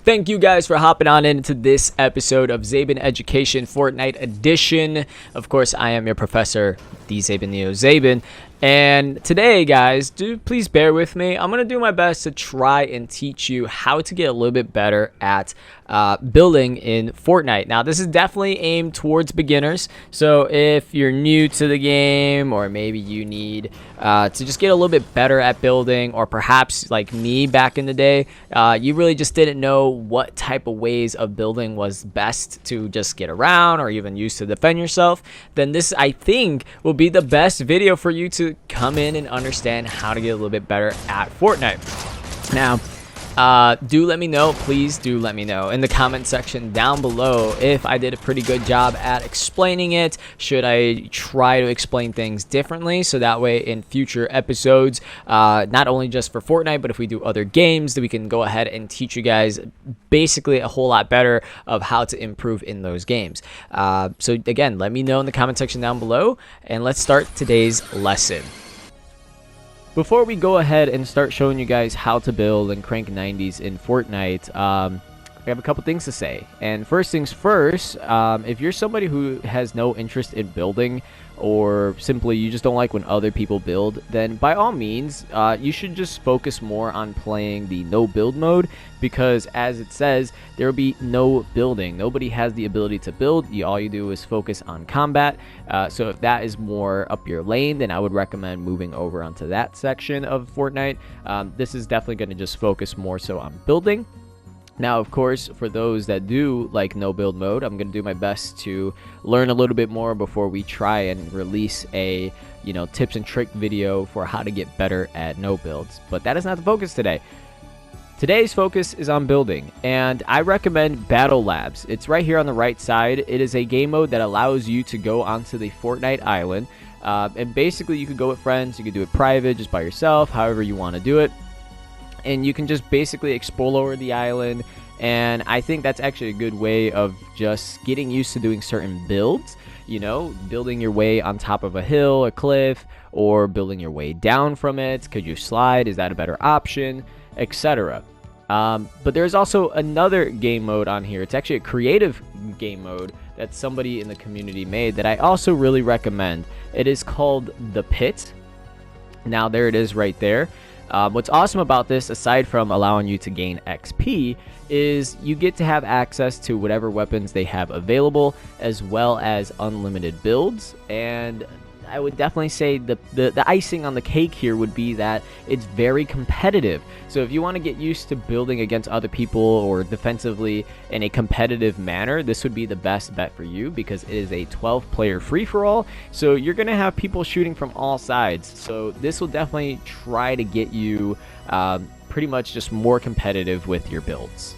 Thank you guys for hopping on into this episode of Zabin Education Fortnite Edition. Of course, I am your professor, the Zabin. And today, guys, please bear with me. I'm going to do my best to try and teach you how to get a little bit better at building in Fortnite. Now, this is definitely aimed towards beginners. So if you're new to the game, or maybe you need to just get a little bit better at building, or perhaps like me back in the day, you really just didn't know what type of ways of building was best to just get around or even use to defend yourself, then this, I think, will be the best video for you to come in and understand how to get a little bit better at Fortnite. Now, do let me know, please do let me know in the comment section down below if I did a pretty good job at explaining it. Should I try to explain things differently so that way in future episodes, not only just for Fortnite, but if we do other games, that we can go ahead and teach you guys basically a whole lot better of how to improve in those games. So again, let me know in the comment section down below, and let's start today's lesson. Before we go ahead and start showing you guys how to build and crank 90s in Fortnite, I have a couple things to say. And first things first, if you're somebody who has no interest in building, or simply you just don't like when other people build, then by all means, you should just focus more on playing the no build mode, because as it says, there will be no building. Nobody has the ability to build. All you do is focus on combat. So if that is more up your lane, then I would recommend moving over onto that section of Fortnite. This is definitely going to just focus more so on building. Now, of course, for those that do like no build mode, I'm going to do my best to learn a little bit more before we try and release a, tips and trick video for how to get better at no builds. But that is not the focus today. Today's focus is on building, and I recommend Battle Labs. It's right here on the right side. It is a game mode that allows you to go onto the Fortnite island, and basically you could go with friends, you could do it private, just by yourself, however you want to do it. And you can just basically explore the island, and I think that's actually a good way of just getting used to doing certain builds. Building your way on top of a hill, a cliff, or building your way down from it. Could you slide? Is that a better option? Etc. But there's also another game mode on here. It's actually a creative game mode that somebody in the community made that I also really recommend. It is called The Pit. Now, there it is right there. What's awesome about this, aside from allowing you to gain XP, is you get to have access to whatever weapons they have available, as well as unlimited builds. And I would definitely say the icing on the cake here would be that it's very competitive. So if you want to get used to building against other people or defensively in a competitive manner, this would be the best bet for you, because it is a 12-player free-for-all. So you're going to have people shooting from all sides. So this will definitely try to get you pretty much just more competitive with your builds.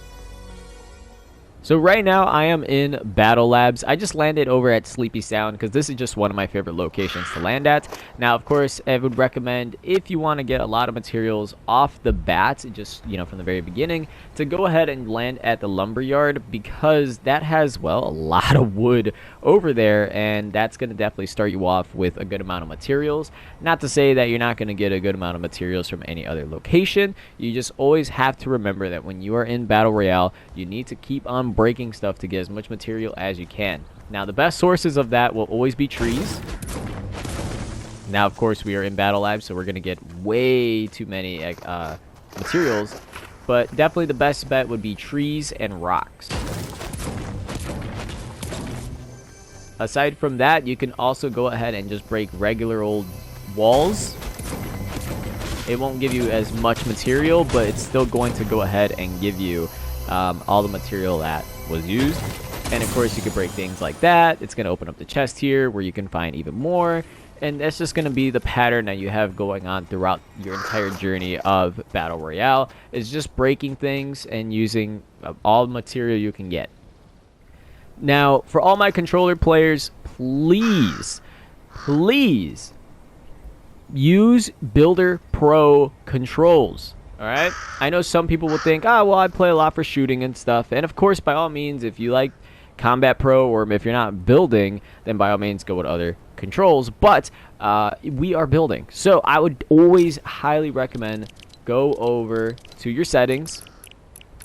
So right now I am in Battle Labs. I just landed over at Sleepy Sound because this is just one of my favorite locations to land at. Now, of course, I would recommend, if you want to get a lot of materials off the bat, just, from the very beginning, to go ahead and land at the lumberyard, because that has, well, a lot of wood over there, and that's going to definitely start you off with a good amount of materials. Not to say that you're not going to get a good amount of materials from any other location. You just always have to remember that when you are in Battle Royale, you need to keep on breaking stuff to get as much material as you can. Now, the best sources of that will always be trees. Now, of course, we are in Battle Labs, so we're going to get way too many materials, but definitely the best bet would be trees and rocks. Aside from that, you can also go ahead and just break regular old walls. It won't give you as much material, but it's still going to go ahead and give you all the material that was used. And of course, you could break things like that. It's going to open up the chest here where you can find even more, and that's just going to be the pattern that you have going on throughout your entire journey of Battle Royale, is just breaking things and using all the material you can get. Now, for all my controller players, please use Builder Pro controls. Alright, I know some people will think, well, I play a lot for shooting and stuff. And of course, by all means, if you like Combat Pro, or if you're not building, then by all means go with other controls. But we are building, so I would always highly recommend go over to your settings,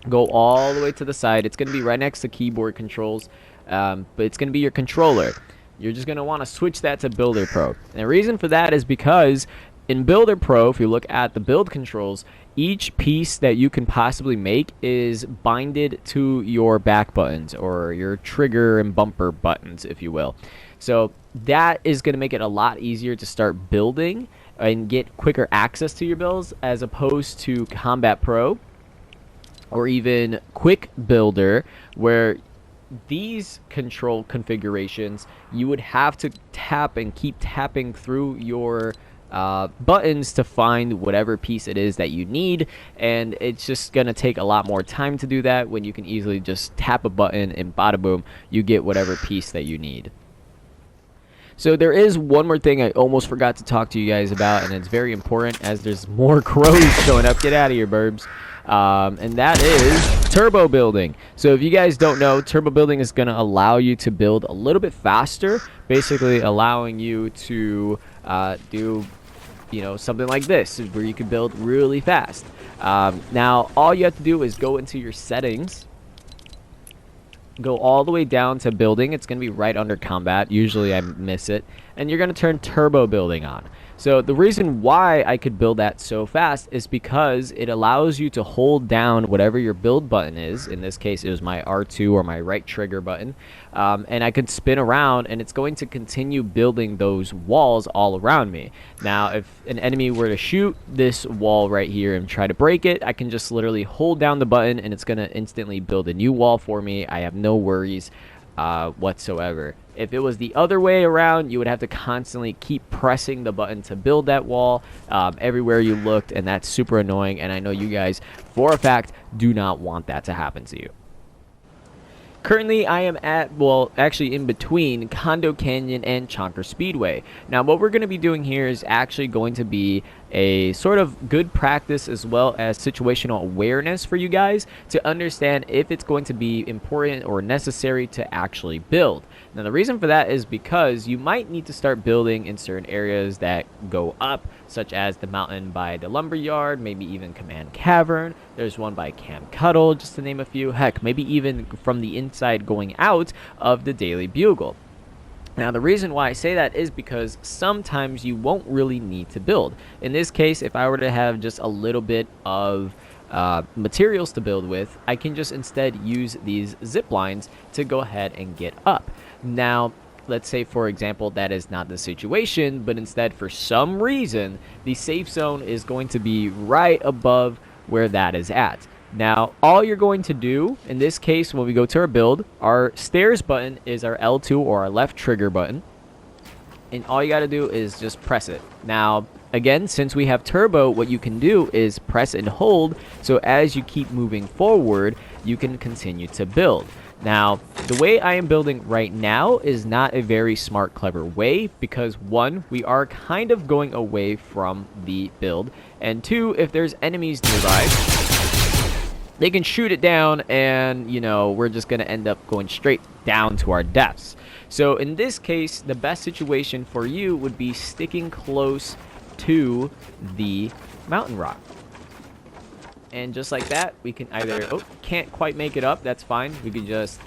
Go all the way to the side. It's going to be right next to keyboard controls, but it's going to be your controller. You're just going to want to switch that to Builder Pro. And the reason for that is because in Builder Pro, if you look at the build controls, each piece that you can possibly make is binded to your back buttons or your trigger and bumper buttons, if you will. So that is going to make it a lot easier to start building and get quicker access to your builds, as opposed to Combat Pro or even Quick Builder, where these control configurations you would have to tap and keep tapping through your buttons to find whatever piece it is that you need, and it's just gonna take a lot more time to do that when you can easily just tap a button and bada boom, you get whatever piece that you need. So there is one more thing I almost forgot to talk to you guys about, and it's very important as there's more crows showing up. Get out of here, burbs. And that is turbo building. So if you guys don't know, turbo building is going to allow you to build a little bit faster, basically allowing you to do something like this, where you can build really fast. Now all you have to do is go into your settings, go all the way down to building. It's going to be right under combat. Usually I miss it. And you're going to turn turbo building on. So the reason why I could build that so fast is because it allows you to hold down whatever your build button is. In this case, it was my R2 or my right trigger button. And I could spin around, and it's going to continue building those walls all around me. Now, if an enemy were to shoot this wall right here and try to break it, I can just literally hold down the button, and it's going to instantly build a new wall for me. I have no worries whatsoever. If it was the other way around, you would have to constantly keep pressing the button to build that wall everywhere you looked, and that's super annoying, and I know you guys, for a fact, do not want that to happen to you. Currently, I am actually in between Condo Canyon and Chonker Speedway. Now, what we're going to be doing here is actually going to be a sort of good practice as well as situational awareness for you guys to understand if it's going to be important or necessary to actually build. Now, the reason for that is because you might need to start building in certain areas that go up, such as the mountain by the lumberyard, maybe even Command Cavern. There's one by Camp Cuddle, just to name a few. Heck, maybe even from the inside going out of the Daily Bugle. Now, the reason why I say that is because sometimes you won't really need to build. In this case, if I were to have just a little bit of materials to build with, I can just instead use these zip lines to go ahead and get up. Now, let's say, for example, that is not the situation, but instead, for some reason, the safe zone is going to be right above where that is at. Now, all you're going to do, in this case, when we go to our build, our stairs button is our L2 or our left trigger button. And all you got to do is just press it. Now, again, since we have turbo, what you can do is press and hold. So as you keep moving forward, you can continue to build. Now, the way I am building right now is not a very smart, clever way because, one, we are kind of going away from the build. And two, if there's enemies nearby, they can shoot it down and, we're just going to end up going straight down to our deaths. So in this case, the best situation for you would be sticking close to the mountain rock. And just like that, we can either, can't quite make it up, that's fine. We can just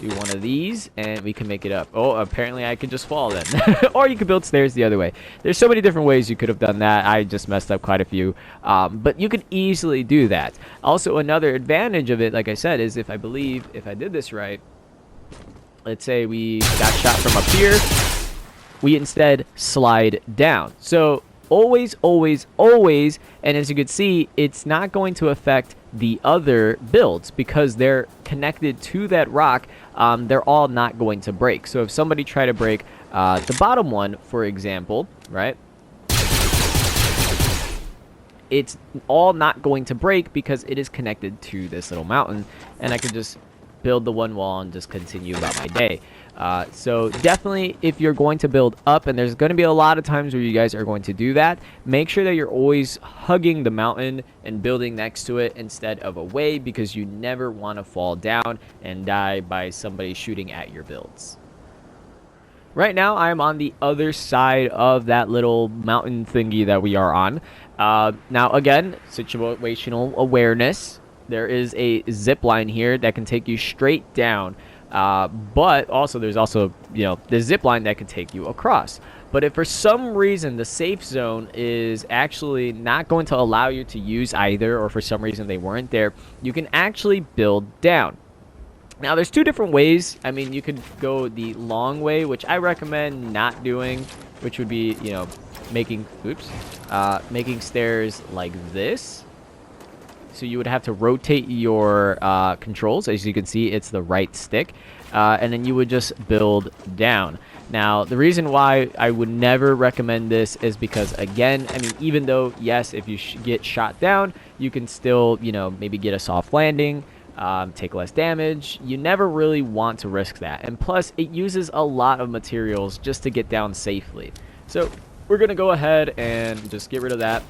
do one of these and we can make it up. Oh, apparently I could just fall then. Or you could build stairs the other way. There's so many different ways you could have done that. I just messed up quite a few. But you could easily do that. Also, another advantage of it, like I said, is if I did this right, let's say we got shot from up here, we instead slide down. So always, and as you can see, it's not going to affect the other builds because they're connected to that rock. They're all not going to break. So if somebody try to break the bottom one, for example, right, it's all not going to break because it is connected to this little mountain, and I could just build the one wall and just continue about my day. So definitely, if you're going to build up, and there's going to be a lot of times where you guys are going to do that, make sure that you're always hugging the mountain and building next to it instead of away, because you never want to fall down and die by somebody shooting at your builds. Right now, I'm on the other side of that little mountain thingy that we are on. Now, again, situational awareness. there is a zip line here that can take you straight down. But also there's also, the zip line that can take you across. But if for some reason the safe zone is actually not going to allow you to use either, or for some reason they weren't there, you can actually build down. Now there's two different ways. I mean, you could go the long way, which I recommend not doing, which would be, making stairs like this. So you would have to rotate your controls. As you can see, it's the right stick. And then you would just build down. Now, the reason why I would never recommend this is because, again, I mean, even though, yes, if you get shot down, you can still, maybe get a soft landing, take less damage. You never really want to risk that. And plus, it uses a lot of materials just to get down safely. So we're going to go ahead and just get rid of that.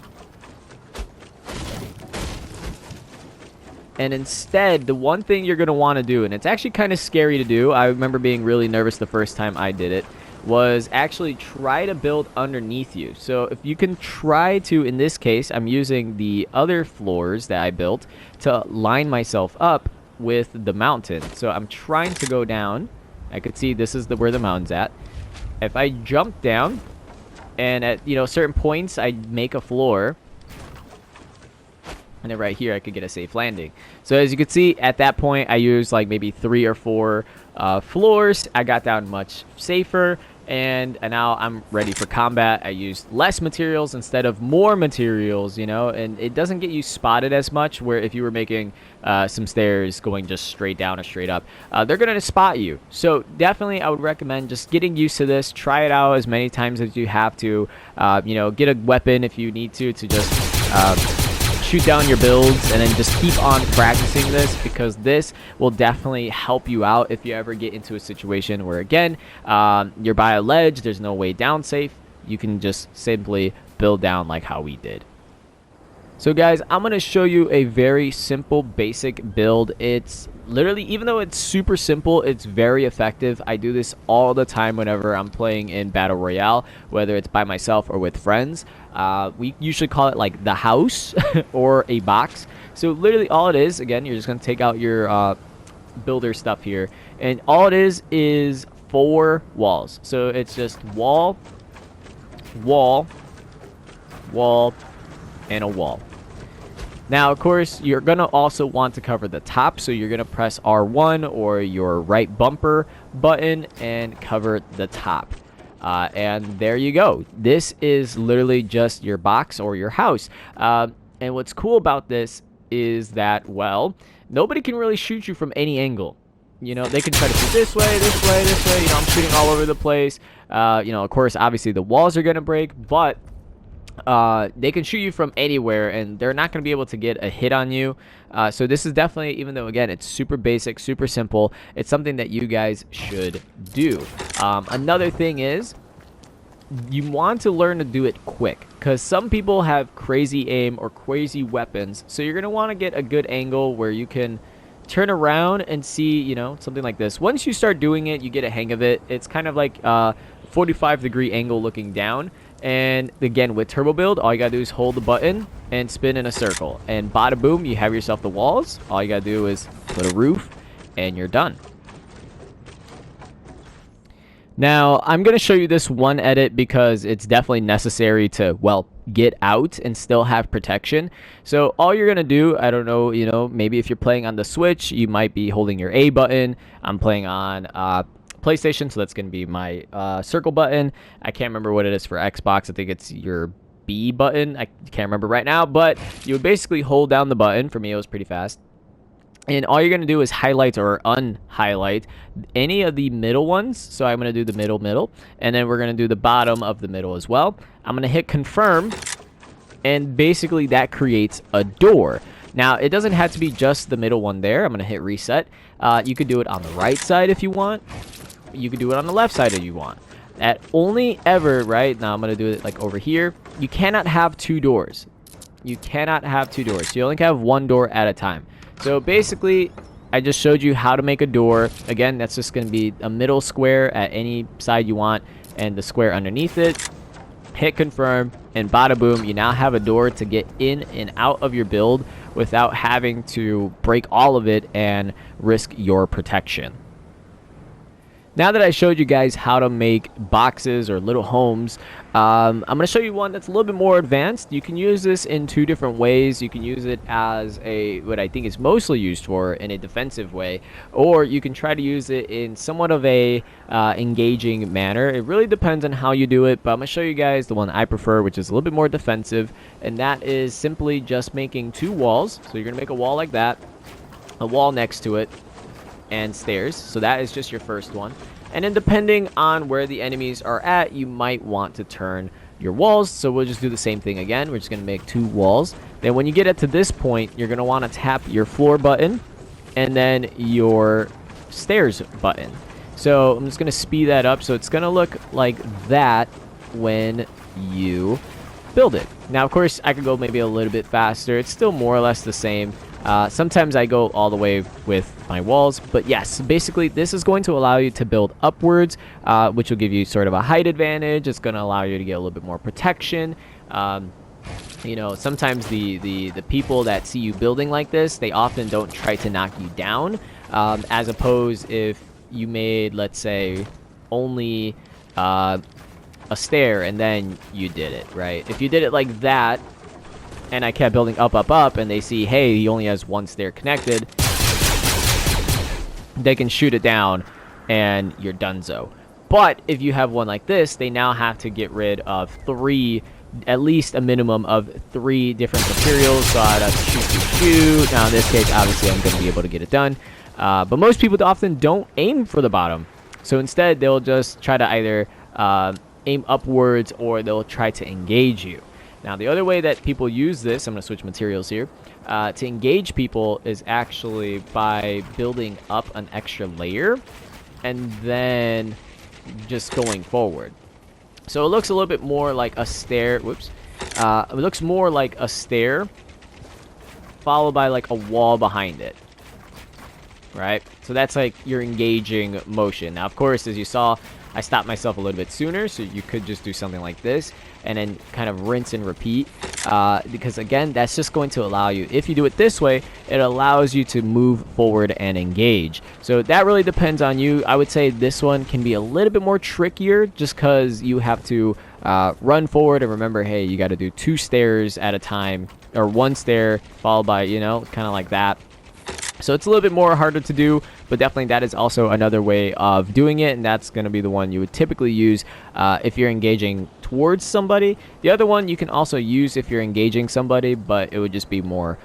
And instead, the one thing you're going to want to do, and it's actually kind of scary to do, I remember being really nervous the first time I did it, was actually try to build underneath you. So if you can try to, in this case, I'm using the other floors that I built to line myself up with the mountain. So I'm trying to go down. I could see this is where the mountain's at. If I jump down, and at certain points I make a floor, and then right here I could get a safe landing. So as you can see, at that point I used like maybe 3 or 4 floors. I got down much safer, and now I'm ready for combat. I used less materials instead of more materials, and it doesn't get you spotted as much, where if you were making some stairs going just straight down or straight up, they're going to spot you. So definitely I would recommend just getting used to this. Try it out as many times as you have to. Get a weapon if you need to just shoot down your builds, and then just keep on practicing this, because this will definitely help you out if you ever get into a situation where, again, you're by a ledge, there's no way down safe. You can just simply build down like how we did. So guys, I'm going to show you a very simple basic build. It's literally, even though it's super simple, it's very effective. I do this all the time whenever I'm playing in Battle Royale, whether it's by myself or with friends. We usually call it like the house or a box. So literally all it is, again, you're just going to take out your builder stuff here, and all it is 4 walls. So it's just wall, wall, wall, and a wall. Now, of course, you're going to also want to cover the top, so you're going to press R1 or your right bumper button and cover the top. And there you go. This is literally just your box or your house. And what's cool about this is that, well, nobody can really shoot you from any angle. They can try to shoot this way, this way, this way. I'm shooting all over the place. Of course, obviously the walls are going to break, but they can shoot you from anywhere, and they're not going to be able to get a hit on you. So this is definitely, even though, again, it's super basic, super simple, it's something that you guys should do. Another thing is, you want to learn to do it quick, because some people have crazy aim or crazy weapons. So you're going to want to get a good angle where you can turn around and see, something like this. Once you start doing it, you get a hang of it. It's kind of like a 45-degree angle looking down. And again, with turbo build, all you gotta do is hold the button and spin in a circle, and bada boom, you have yourself the walls. All you gotta do is put a roof, and you're done. Now, I'm gonna show you this one edit because it's definitely necessary to, well, get out and still have protection. So all you're gonna do, I don't know, maybe if you're playing on the Switch, you might be holding your A button. I'm playing on PlayStation, so that's going to be my circle button. I can't remember what it is for Xbox. I think it's your B button. I can't remember right now, but you would basically hold down the button. For me, it was pretty fast. And all you're going to do is highlight or unhighlight any of the middle ones. So I'm going to do the middle, and then we're going to do the bottom of the middle as well. I'm going to hit confirm, and basically that creates a door. Now, it doesn't have to be just the middle one there. I'm going to hit reset. You could do it on the right side if you want. You could do it on the left side if you want. That only ever, right? Now I'm going to do it like over here. You cannot have 2 doors. You cannot have 2 doors. You only can have 1 door at a time. So basically, I just showed you how to make a door. Again, that's just going to be a middle square at any side you want, and the square underneath it. Hit confirm, and bada boom, you now have a door to get in and out of your build without having to break all of it and risk your protection. Now that I showed you guys how to make boxes or little homes, I'm going to show you one that's a little bit more advanced. You can use this in two different ways. You can use it as what I think is mostly used for in a defensive way, or you can try to use it in somewhat of a engaging manner. It really depends on how you do it, but I'm going to show you guys the one I prefer, which is a little bit more defensive, and that is simply just making two walls. So you're going to make a wall like that, a wall next to it, and stairs. So that is just your first one. And then depending on where the enemies are at, you might want to turn your walls. So we'll just do the same thing again. We're just going to make two walls. Then when you get it to this point, you're going to want to tap your floor button and then your stairs button. So I'm just going to speed that up. So it's going to look like that when you build it. Now, of course, I could go maybe a little bit faster. It's still more or less the same. Sometimes I go all the way with my walls, but yes, basically this is going to allow you to build upwards, which will give you sort of a height advantage. It's going to allow you to get a little bit more protection. You know, sometimes the people that see you building like this, they often don't try to knock you down, as opposed if you made, let's say, only a stair and then you did it, right? If you did it like that, and I kept building up, and they see, hey, he only has one stair connected, they can shoot it down, and you're donezo. But if you have one like this, they now have to get rid of at least a minimum of 3 different materials. So I'd have to shoot. Now, in this case, obviously, I'm going to be able to get it done. But most people often don't aim for the bottom. So instead, they'll just try to either aim upwards, or they'll try to engage you. Now, the other way that people use this, I'm going to switch materials here, to engage people is actually by building up an extra layer and then just going forward. So it looks a little bit more like a stair. Whoops. It looks more like a stair followed by like a wall behind it. Right? So that's like your engaging motion. Now, of course, as you saw, I stopped myself a little bit sooner, so you could just do something like this and then kind of rinse and repeat, because again, that's just going to allow you, if you do it this way, it allows you to move forward and engage. So that really depends on you. I would say this one can be a little bit more trickier just because you have to run forward and remember, hey, you got to do 2 stairs at a time, or 1 stair followed by, you know, kind of like that. So it's a little bit more harder to do, but definitely that is also another way of doing it, and that's going to be the one you would typically use if you're engaging towards somebody. The other one you can also use if you're engaging somebody, but it would just be more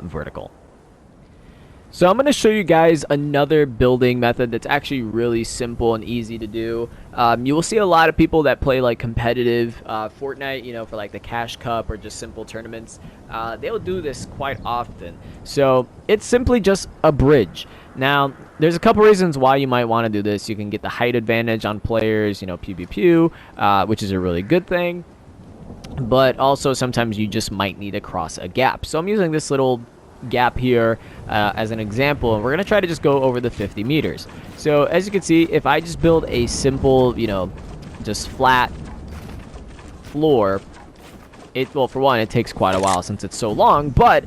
vertical. So I'm going to show you guys another building method that's actually really simple and easy to do. You will see a lot of people that play like competitive Fortnite, you know, for like the Cash Cup or just simple tournaments. They'll do this quite often. So it's simply just a bridge. Now, there's a couple reasons why you might want to do this. You can get the height advantage on players, you know, pew pew pew, which is a really good thing. But also sometimes you just might need to cross a gap. So I'm using this little gap here as an example, and we're going to try to just go over the 50 meters. So as you can see, if I just build a simple, you know, just flat floor, well, for one, it takes quite a while since it's so long, but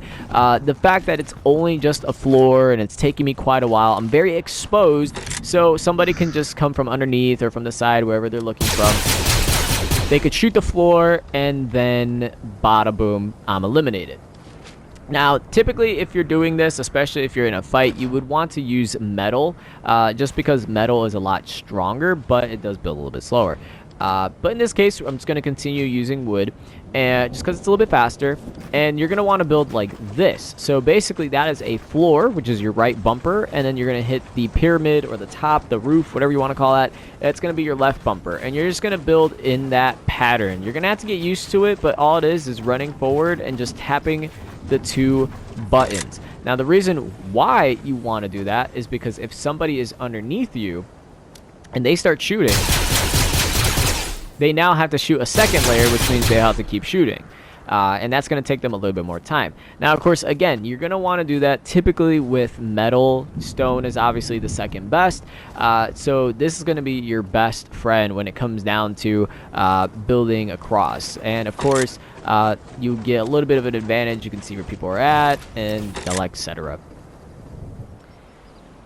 the fact that it's only just a floor and it's taking me quite a while, I'm very exposed, so somebody can just come from underneath or from the side, wherever they're looking from. They could shoot the floor, and then bada boom, I'm eliminated. Now, typically, if you're doing this, especially if you're in a fight, you would want to use metal, just because metal is a lot stronger, but it does build a little bit slower. But in this case, I'm just going to continue using wood, and just because it's a little bit faster, and you're going to want to build like this. So basically, that is a floor, which is your right bumper, and then you're going to hit the pyramid or the top, the roof, whatever you want to call that. That's going to be your left bumper, and you're just going to build in that pattern. You're going to have to get used to it, but all it is running forward and just tapping the 2 buttons. Now, the reason why you want to do that is because if somebody is underneath you and they start shooting, they now have to shoot a second layer, which means they have to keep shooting. And that's going to take them a little bit more time. Now, of course, again, you're going to want to do that typically with metal. Stone is obviously the second best. So this is going to be your best friend when it comes down to building across. And, of course, you get a little bit of an advantage. You can see where people are at, and etc.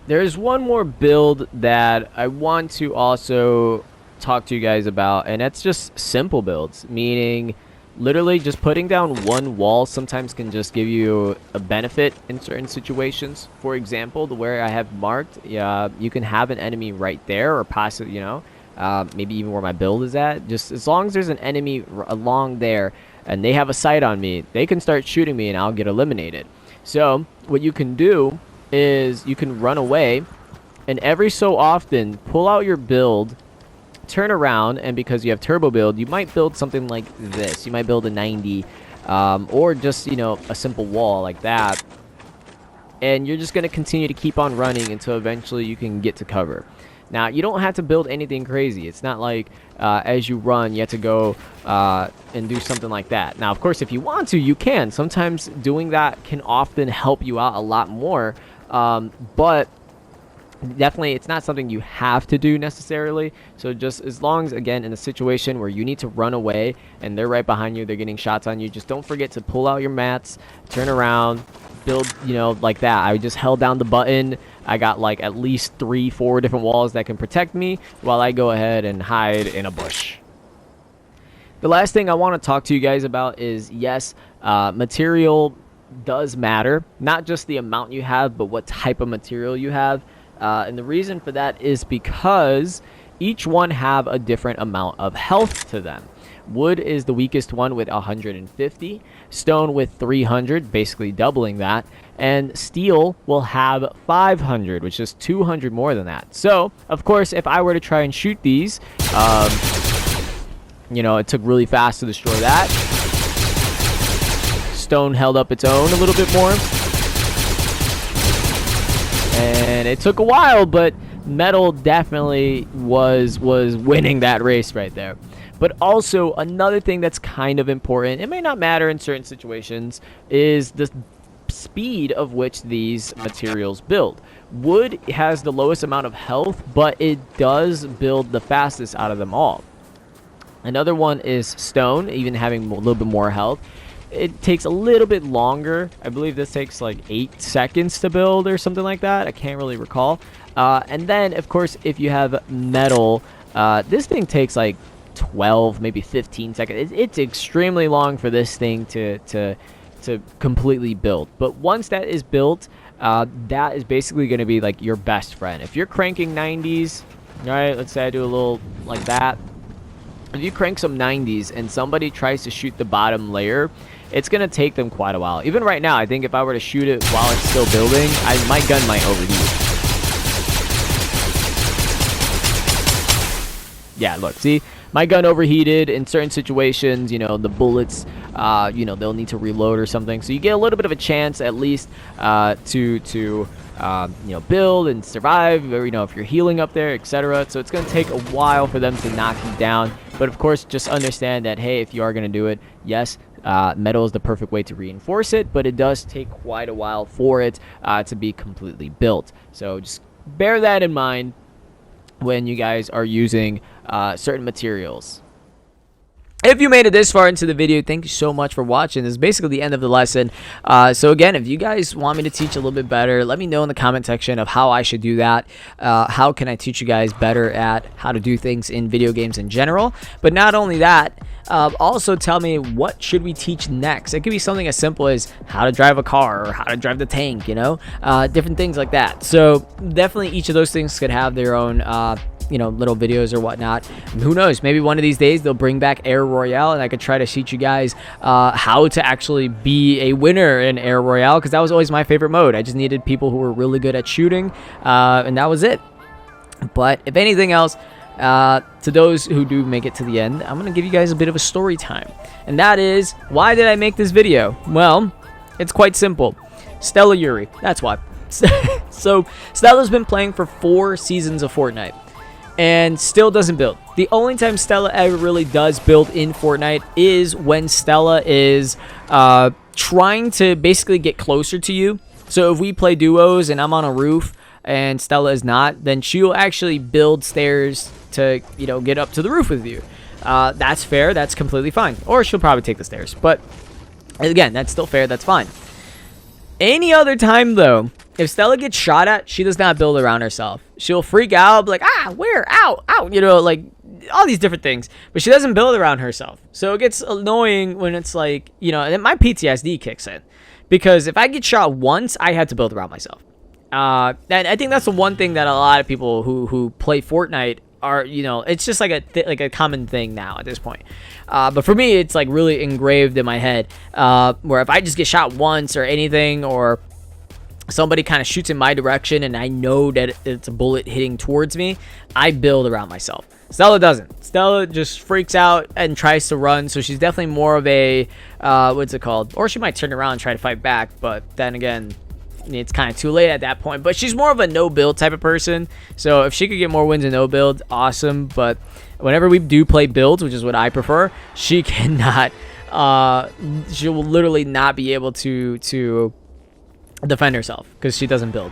There's one more build that I want to also talk to you guys about, and that's just simple builds, meaning literally just putting down one wall sometimes can just give you a benefit in certain situations. For example, the where I have marked, you can have an enemy right there, or possibly, maybe even where my build is at. Just as long as there's an enemy along there and they have a sight on me, they can start shooting me and I'll get eliminated. So what you can do is you can run away, and every so often pull out your build, turn around, and because you have turbo build, you might build something like this. You might build a 90, or just a simple wall like that, and you're just going to continue to keep on running until eventually you can get to cover. Now, you don't have to build anything crazy. It's not like as you run you have to go and do something like that. Now, of course, if you want to, you can. Sometimes doing that can often help you out a lot more, but definitely it's not something you have to do necessarily. So just as long as, again, in a situation where you need to run away and they're right behind you, they're getting shots on you, just don't forget to pull out your mats, turn around, build, like that. I just held down the button. I got like at least 3-4 different walls that can protect me while I go ahead and hide in a bush. The last thing I want to talk to you guys about is, yes, material does matter. Not just the amount you have, but what type of material you have. And the reason for that is because each one have a different amount of health to them. Wood is the weakest one with 150, stone with 300, basically doubling that, and steel will have 500, which is 200 more than that. So, of course, if I were to try and shoot these, it took really fast to destroy that. Stone held up its own a little bit more. And it took a while, but metal definitely was winning that race right there. But also, another thing that's kind of important, it may not matter in certain situations, is the speed of which these materials build. Wood has the lowest amount of health, but it does build the fastest out of them all. Another one is stone, even having a little bit more health. It takes a little bit longer. I believe this takes like 8 seconds to build or something like that. I can't really recall. And then, of course, if you have metal, this thing takes like 12, maybe 15 seconds. It's extremely long for this thing to completely build. But once that is built, that is basically going to be like your best friend. If you're cranking 90s, all right, let's say I do a little like that. If you crank some 90s and somebody tries to shoot the bottom layer, it's going to take them quite a while. Even right now, I think if I were to shoot it while it's still building, my gun might overheat. Yeah, look, see? My gun overheated in certain situations. The bullets, they'll need to reload or something. So you get a little bit of a chance at least to build and survive, or, if you're healing up there, etc. So it's going to take a while for them to knock you down. But of course, just understand that, hey, if you are going to do it, yes, metal is the perfect way to reinforce it, but it does take quite a while for it to be completely built. So just bear that in mind when you guys are using certain materials. If you made it this far into the video, thank you so much for watching. This is basically the end of the lesson. So again, if you guys want me to teach a little bit better, let me know in the comment section of how I should do that. How can I teach you guys better at how to do things in video games in general? But not only that, also tell me, what should we teach next? It could be something as simple as how to drive a car or how to drive the tank, different things like that. So definitely each of those things could have their own little videos or whatnot. And who knows, maybe one of these days they'll bring back Air Royale and I could try to teach you guys how to actually be a winner in Air Royale, because that was always my favorite mode. I just needed people who were really good at shooting, and that was it. But if anything else, to those who do make it to the end, I'm going to give you guys a bit of a story time. And that is, why did I make this video? Well, it's quite simple. Stella Yuri, that's why. So Stella's been playing for 4 seasons of Fortnite and still doesn't build. The only time Stella ever really does build in Fortnite is when Stella is trying to basically get closer to you. So if we play duos and I'm on a roof and Stella is not, then she'll actually build stairs to get up to the roof with you. that's fair. That's completely fine. Or she'll probably take the stairs. But again, that's still fair. That's fine. Any other time, though, if Stella gets shot at, she does not build around herself. She'll freak out, be like, where? Ow, ow, like all these different things. But she doesn't build around herself. So it gets annoying when it's like, and then my PTSD kicks in. Because if I get shot once, I had to build around myself. And I think that's the one thing that a lot of people who play Fortnite are, it's just like a common thing now at this point. But for me, it's like really engraved in my head, where if I just get shot once or anything, or somebody kind of shoots in my direction and I know that it's a bullet hitting towards me, I build around myself. Stella doesn't. Stella just freaks out and tries to run, so she's definitely more of a, what's it called? Or she might turn around and try to fight back, but then again, it's kind of too late at that point. But she's more of a no build type of person, so if she could get more wins in no build, awesome. But whenever we do play builds, which is what I prefer, she cannot, she will literally not be able to defend herself because she doesn't build.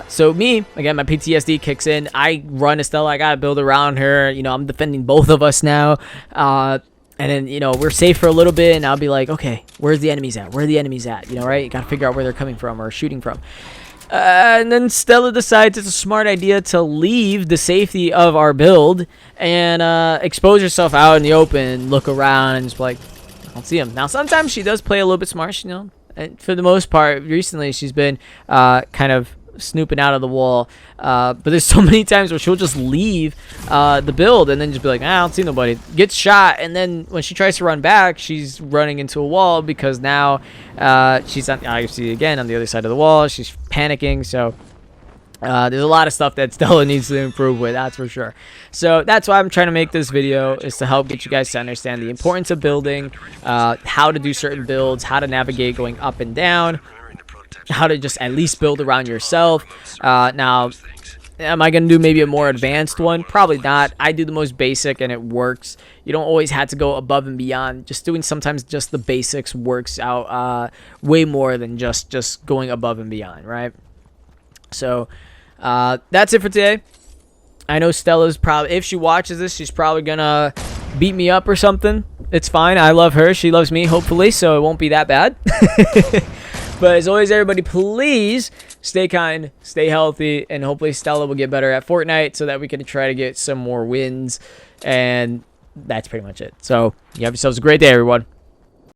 So me, again, my PTSD kicks in. I run Estella. I gotta build around her. I'm defending both of us now. And then, we're safe for a little bit, and I'll be like, okay, where's the enemies at? Where are the enemies at? Right? You gotta figure out where they're coming from or shooting from. And then Stella decides it's a smart idea to leave the safety of our build and expose herself out in the open, look around, and just be like, I don't see him. Now, sometimes she does play a little bit smart, and for the most part, recently, she's been kind of snooping out of the wall, but there's so many times where she'll just leave the build and then just be like, I don't see nobody, gets shot, and then when she tries to run back, she's running into a wall because now she's obviously again on the other side of the wall. She's panicking. So there's a lot of stuff that Stella needs to improve with, that's for sure. So that's why I'm trying to make this video, is to help get you guys to understand the importance of building, how to do certain builds, how to navigate going up and down, how to just at least build around yourself. Now, am I going to do maybe a more advanced one? Probably not. I do the most basic and it works. You don't always have to go above and beyond. Just doing sometimes just the basics works out way more than just going above and beyond, right? So that's it for today. I know Stella's probably, if she watches this, she's probably going to beat me up or something. It's fine. I love her. She loves me, hopefully, so it won't be that bad. But as always, everybody, please stay kind, stay healthy, and hopefully Stella will get better at Fortnite so that we can try to get some more wins. And that's pretty much it. So you have yourselves a great day, everyone.